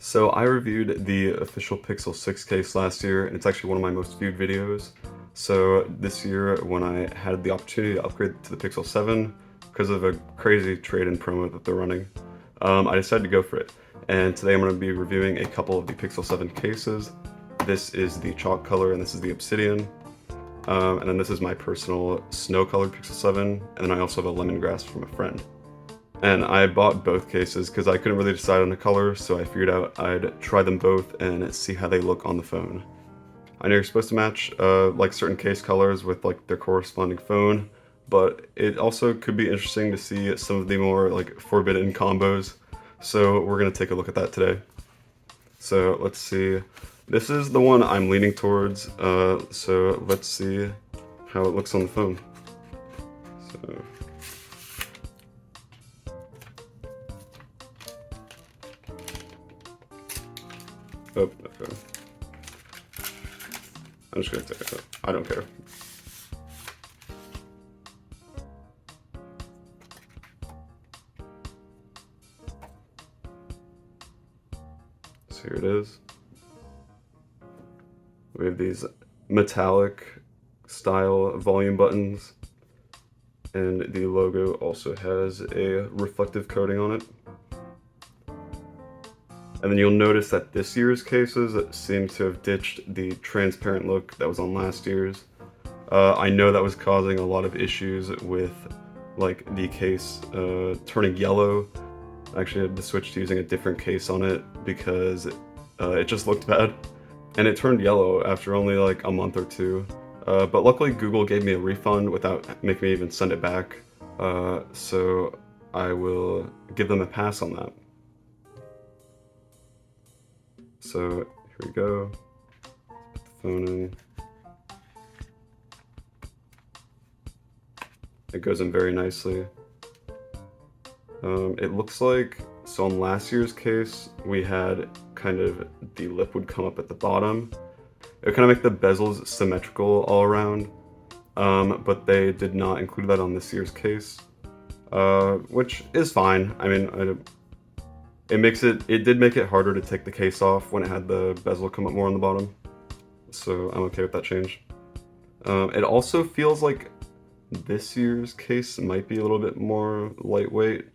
So I reviewed the official Pixel 6 case last year, and it's actually one of my most viewed videos. So this year, when I had the opportunity to upgrade to the Pixel 7, because of a crazy trade-in promo that they're running, I decided to go for it. And today I'm going to be reviewing a couple of the Pixel 7 cases. This is the Chalk color, and this is the Obsidian. And then this is my personal snow-colored Pixel 7, and then I also have a Lemongrass from a friend. And I bought both cases because I couldn't really decide on a color, so I figured out I'd try them both and see how they look on the phone. I know you're supposed to match like certain case colors with like their corresponding phone, but it also could be interesting to see some of the more like forbidden combos. So we're gonna take a look at that today. So let's see. This is the one I'm leaning towards, so let's see how it looks on the phone. So. Oh, okay. I'm just gonna take it out. I don't care. So here it is. We have these metallic style volume buttons, and the logo also has a reflective coating on it. And then you'll notice that this year's cases seem to have ditched the transparent look that was on last year's. I know that was causing a lot of issues with like the case turning yellow. I actually had to switch to using a different case on it because it just looked bad. And it turned yellow after only like a month or two. But luckily Google gave me a refund without making me even send it back. So I will give them a pass on that. So here we go. Put the phone in. It goes in very nicely. It looks like, so on last year's case, we had kind of the lip would come up at the bottom. It would kind of make the bezels symmetrical all around, but they did not include that on this year's case, which is fine. I mean, it did make it harder to take the case off when it had the bezel come up more on the bottom, so I'm okay with that change. It also feels like this year's case might be a little bit more lightweight,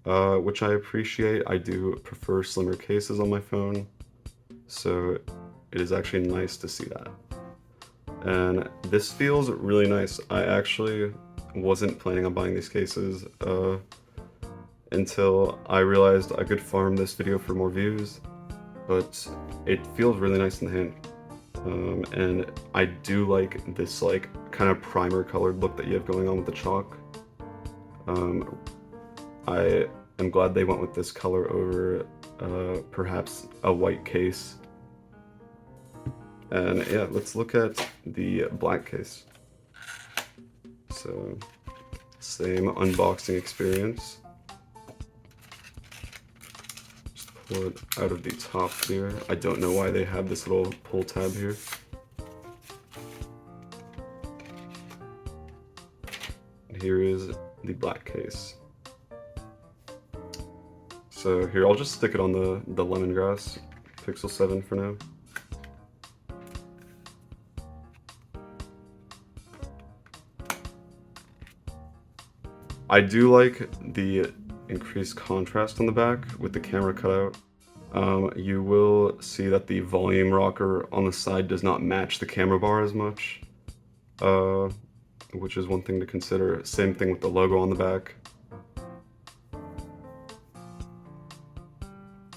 which I appreciate. I do prefer slimmer cases on my phone, so it is actually nice to see that. And this feels really nice. I actually wasn't planning on buying these cases until I realized I could farm this video for more views, but it feels really nice in the hand. And I do like this like kind of primer colored look that you have going on with the chalk. I am glad they went with this color over perhaps a white case. And yeah, let's look at the black case. So, same unboxing experience. Just pull it out of the top here. I don't know why they have this little pull tab here. And here is the black case. So here, I'll just stick it on the Lemongrass Pixel 7 for now. I do like the increased contrast on the back with the camera cutout. You will see that the volume rocker on the side does not match the camera bar as much, which is one thing to consider. Same thing with the logo on the back.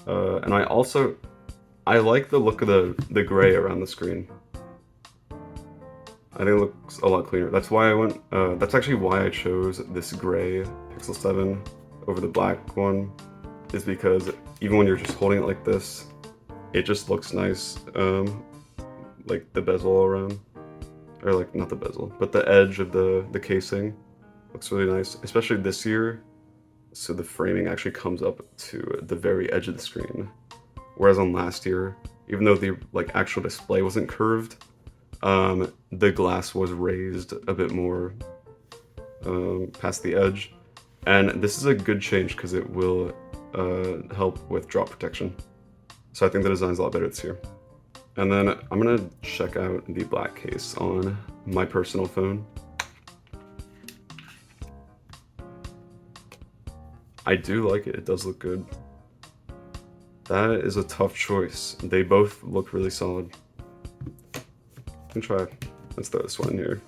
And I like the look of the gray around the screen. I think it looks a lot cleaner. That's why that's actually why I chose this gray Pixel 7 over the black one, is because even when you're just holding it like this, it just looks nice. Like the bezel all around, or like not the bezel, but the edge of the casing looks really nice, especially this year. So the framing actually comes up to the very edge of the screen, whereas on last year, even though the like actual display wasn't curved, the glass was raised a bit more past the edge, and this is a good change because it will help with drop protection. So I think the design's a lot better this year. And then I'm gonna check out the black case on my personal phone. I do like it, it does look good. That is a tough choice. They both look really solid. Let's throw this one in here.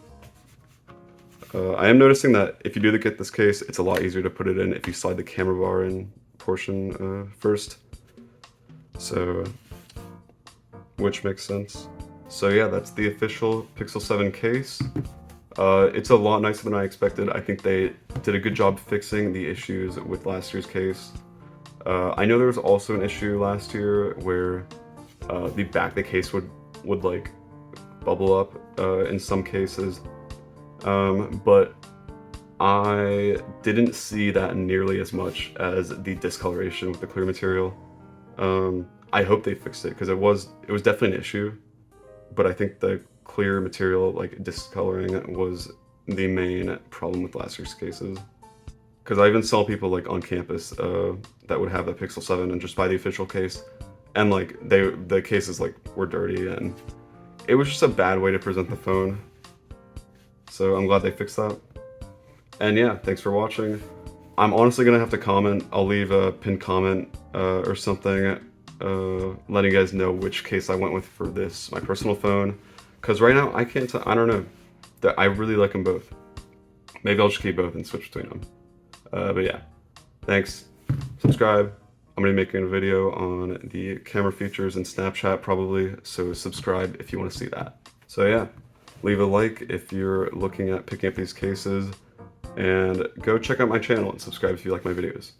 I am noticing that if you do get this case, it's a lot easier to put it in if you slide the camera bar in portion first. So, which makes sense. So yeah, that's the official Pixel 7 case. It's a lot nicer than I expected. I think they did a good job fixing the issues with last year's case. I know there was also an issue last year where the back of the case would like bubble up in some cases, but I didn't see that nearly as much as the discoloration with the clear material. I hope they fixed it because it was definitely an issue, but I think the clear material, like discoloring, was the main problem with last year's cases. Because I even saw people like on campus that would have a Pixel 7 and just buy the official case, and like the cases like were dirty, and it was just a bad way to present the phone. So I'm glad they fixed that. And yeah, thanks for watching. I'm honestly gonna have to comment. I'll leave a pinned comment or something letting you guys know which case I went with for this, my personal phone. Because right now, I don't know. I really like them both. Maybe I'll just keep both and switch between them. But yeah, thanks. Subscribe. I'm gonna be making a video on the camera features in Snapchat probably, so subscribe if you want to see that. So yeah, leave a like if you're looking at picking up these cases, and go check out my channel and subscribe if you like my videos.